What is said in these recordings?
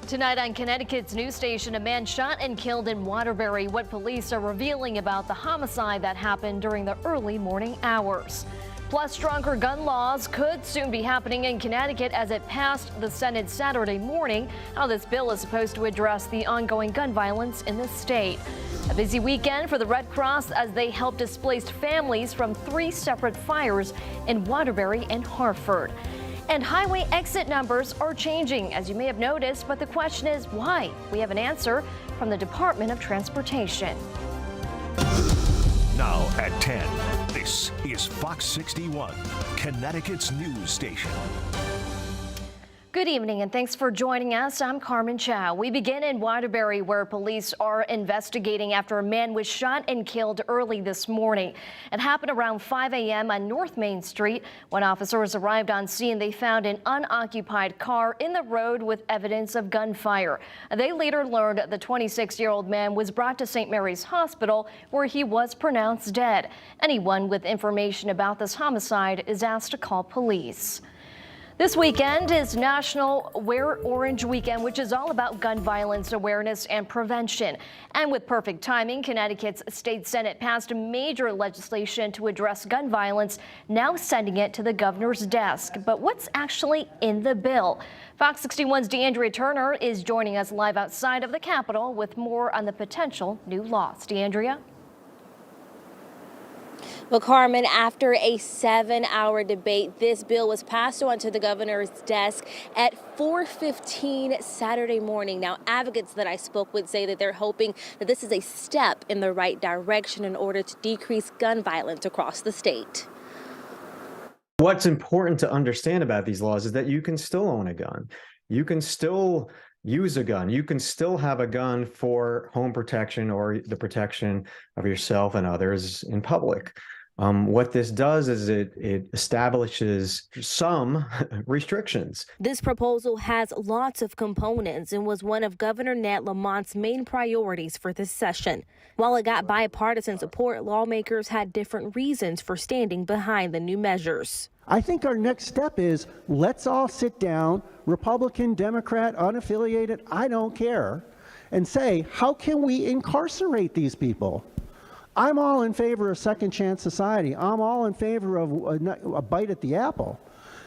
Tonight on Connecticut's news station, a man shot and killed in Waterbury. What police are revealing about the homicide that happened during the early morning hours. Plus, stronger gun laws could soon be happening in Connecticut as it passed the Senate Saturday morning. How this bill is supposed to address the ongoing gun violence in the state. A busy weekend for the Red Cross as they help displaced families from 3 separate fires in Waterbury and Hartford. And highway exit numbers are changing, as you may have noticed, but the question is why? We have an answer from the Department of Transportation. Now at 10, this is Fox 61, Connecticut's news station. Good evening and thanks for joining us. I'm Carmen Chow. We begin in Waterbury, where police are investigating after a man was shot and killed early this morning. It happened around 5 a.m. on North Main Street. When officers arrived on scene, they found an unoccupied car in the road with evidence of gunfire. They later learned the 26-year-old man was brought to St. Mary's Hospital, where he was pronounced dead. Anyone with information about this homicide is asked to call police. This weekend is National Wear Orange Weekend, which is all about gun violence awareness and prevention. And with perfect timing, Connecticut's state Senate passed major legislation to address gun violence, now sending it to the governor's desk. But what's actually in the bill? Fox 61's DeAndrea Turner is joining us live outside of the Capitol with more on the potential new laws. DeAndrea? Well, Carmen, after a 7-hour debate, this bill was passed on to the governor's desk at 4:15 Saturday morning. Now, advocates that I spoke with say that they're hoping that this is a step in the right direction in order to decrease gun violence across the state. What's important to understand about these laws is that you can still own a gun. You can still use a gun. You can still have a gun for home protection or the protection of yourself and others in public. What this does is it establishes some restrictions. This proposal has lots of components and was one of Governor Nat Lamont's main priorities for this session. While it got bipartisan support, lawmakers had different reasons for standing behind the new measures. I think our next step is let's all sit down, Republican, Democrat, unaffiliated, I don't care, and say, how can we incarcerate these people? I'm all in favor of second chance society. I'm all in favor of a bite at the apple.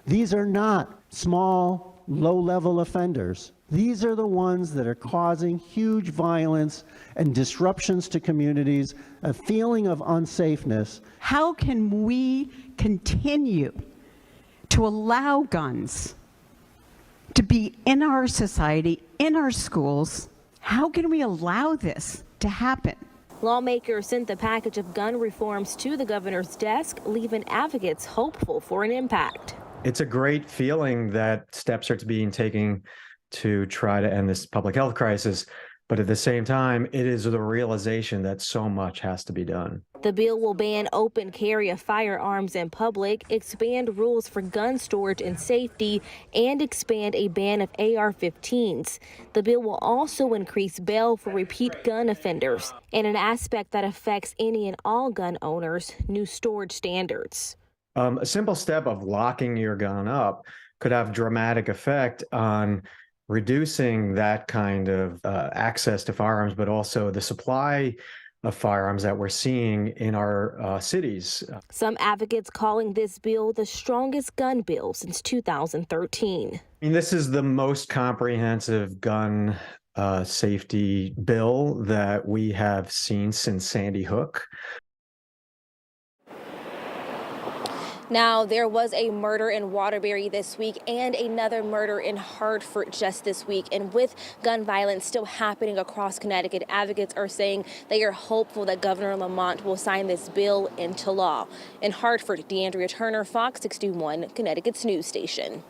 These are not small, low-level offenders. These are the ones that are causing huge violence and disruptions to communities, a feeling of unsafeness. How can we continue to allow guns to be in our society, in our schools? How can we allow this to happen? Lawmakers sent the package of gun reforms to the governor's desk, leaving advocates hopeful for an impact. It's a great feeling that steps are being taken to try to end this public health crisis. But at the same time, it is the realization that so much has to be done. The bill will ban open carry of firearms in public, expand rules for gun storage and safety, and expand a ban of AR-15s. The bill will also increase bail for repeat gun offenders, and an aspect that affects any and all gun owners, new storage standards. A simple step of locking your gun up could have dramatic effect on reducing that kind of access to firearms, but also the supply of firearms that we're seeing in our cities. Some advocates calling this bill the strongest gun bill since 2013. I mean, this is the most comprehensive gun safety bill that we have seen since Sandy Hook. Now, there was a murder in Waterbury this week and another murder in Hartford just this week. And with gun violence still happening across Connecticut, advocates are saying they are hopeful that Governor Lamont will sign this bill into law. In Hartford, DeAndrea Turner, Fox 61, Connecticut's news station.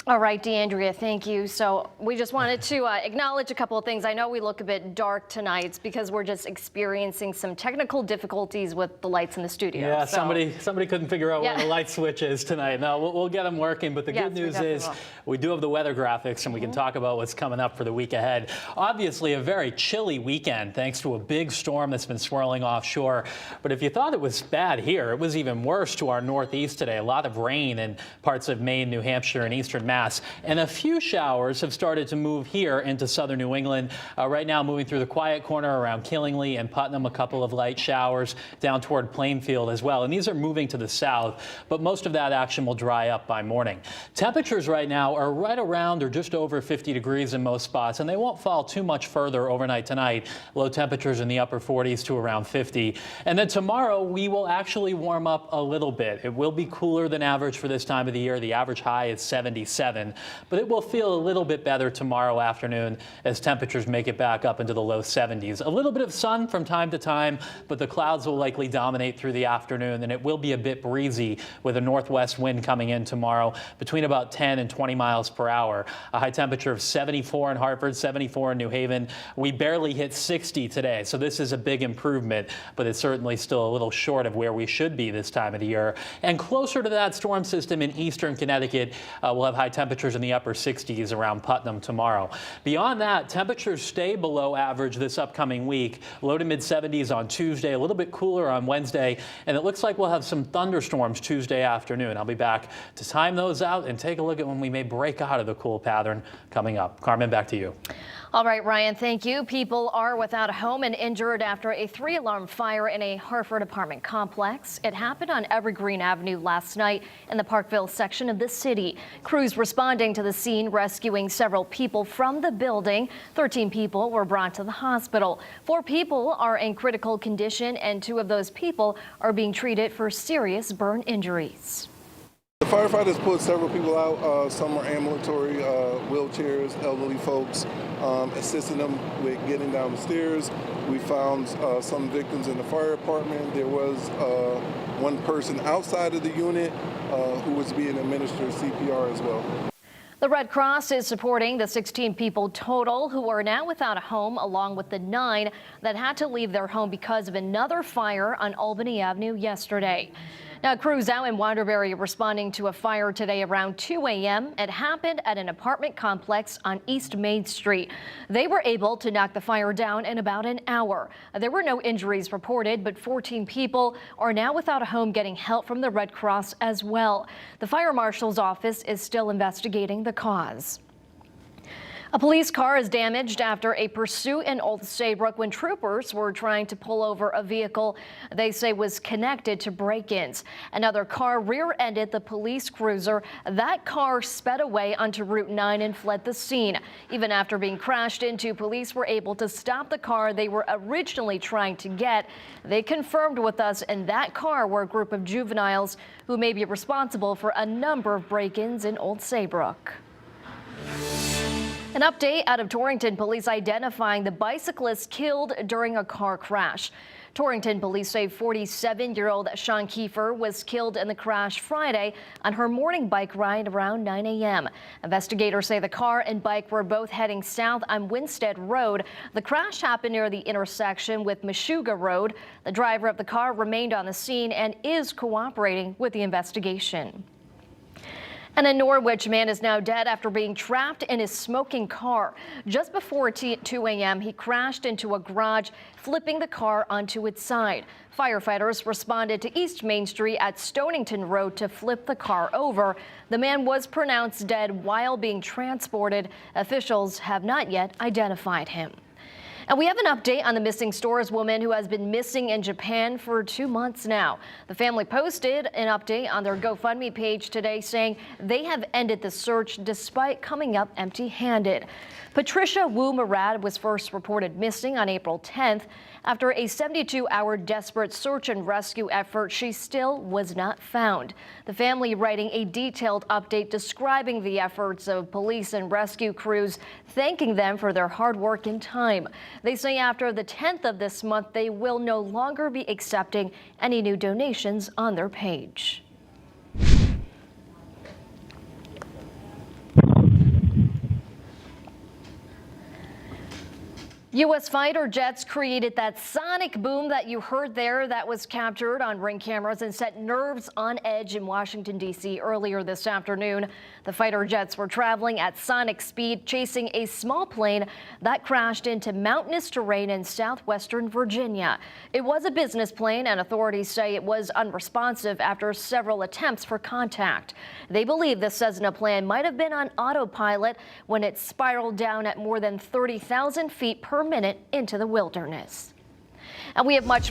All right, DeAndrea, thank you. So we just wanted to acknowledge a couple of things. I know we look a bit dark tonight. It's because we're just experiencing some technical difficulties with the lights in the studio. Yeah, so somebody couldn't figure out where the light switch is tonight. No, we'll get them working. But the good news is we do have the weather graphics, and we can talk about what's coming up for the week ahead. Obviously, a very chilly weekend thanks to a big storm that's been swirling offshore. But if you thought it was bad here, it was even worse to our northeast today. A lot of rain in parts of Maine, New Hampshire, and eastern mass. And a few showers have started to move here into southern New England. Right now moving through the quiet corner around Killingly and Putnam, a couple of light showers down toward Plainfield as well. And these are moving to the south, but most of that action will dry up by morning. Temperatures right now are right around or just over 50 degrees in most spots, and they won't fall too much further overnight tonight. Low temperatures in the upper 40s to around 50. And then tomorrow we will actually warm up a little bit. It will be cooler than average for this time of the year. The average high is 77, but it will feel a little bit better tomorrow afternoon as temperatures make it back up into the low 70s. A little bit of sun from time to time, but the clouds will likely dominate through the afternoon, and it will be a bit breezy with a northwest wind coming in tomorrow between about 10 and 20 miles per hour. A high temperature of 74 in Hartford, 74 in New Haven. We barely hit 60 today, so this is a big improvement, but it's certainly still a little short of where we should be this time of the year. And closer to that storm system in eastern Connecticut, we'll have high temperatures in the upper 60s around Putnam tomorrow. Beyond that, temperatures stay below average this upcoming week. Low to mid 70s on Tuesday, a little bit cooler on Wednesday, and it looks like we'll have some thunderstorms Tuesday afternoon. I'll be back to time those out and take a look at when we may break out of the cool pattern coming up. Carmen, back to you. All right, Ryan, thank you. People are without a home and injured after a 3-alarm fire in a Hartford apartment complex. It happened on Evergreen Avenue last night in the Parkville section of the city. Crews responding to the scene, rescuing several people from the building. 13 people were brought to the hospital. 4 people are in critical condition, and 2 of those people are being treated for serious burn injuries. The firefighters pulled several people out. Some were ambulatory, wheelchairs, elderly folks, assisting them with getting down the stairs. We found some victims in the fire department. There was one person outside of the unit who was being administered CPR as well. The Red Cross is supporting the 16 people total who are now without a home, along with the 9 that had to leave their home because of another fire on Albany Avenue yesterday. Now, crews out in Waterbury responding to a fire today around 2 a.m. It happened at an apartment complex on East Main Street. They were able to knock the fire down in about an hour. There were no injuries reported, but 14 people are now without a home getting help from the Red Cross as well. The fire marshal's office is still investigating the cause. A police car is damaged after a pursuit in Old Saybrook when troopers were trying to pull over a vehicle they say was connected to break-ins. Another car rear-ended the police cruiser. That car sped away onto Route 9 and fled the scene. Even after being crashed into, police were able to stop the car they were originally trying to get. They confirmed with us in that car were a group of juveniles who may be responsible for a number of break-ins in Old Saybrook. An update out of Torrington. Police identifying the bicyclist killed during a car crash. Torrington police say 47-year-old Sean Kiefer was killed in the crash Friday on her morning bike ride around 9 a.m. Investigators say the car and bike were both heading south on Winstead Road. The crash happened near the intersection with Meshuggah Road. The driver of the car remained on the scene and is cooperating with the investigation. And in Norwich, a man is now dead after being trapped in his smoking car. Just before 2 a.m., he crashed into a garage, flipping the car onto its side. Firefighters responded to East Main Street at Stonington Road to flip the car over. The man was pronounced dead while being transported. Officials have not yet identified him. And we have an update on the missing stores woman who has been missing in Japan for 2 months now. The family posted an update on their GoFundMe page today saying they have ended the search despite coming up empty-handed. Patricia Wu Murad was first reported missing on April 10th. After a 72-hour desperate search and rescue effort, she still was not found. The family writing a detailed update describing the efforts of police and rescue crews, thanking them for their hard work and time. They say after the 10th of this month, they will no longer be accepting any new donations on their page. U.S. fighter jets created that sonic boom that you heard there that was captured on Ring cameras and set nerves on edge in Washington, D.C. earlier this afternoon. The fighter jets were traveling at sonic speed, chasing a small plane that crashed into mountainous terrain in southwestern Virginia. It was a business plane, and authorities say it was unresponsive after several attempts for contact. They believe the Cessna plane might have been on autopilot when it spiraled down at more than 30,000 feet per minute into the wilderness. And we have much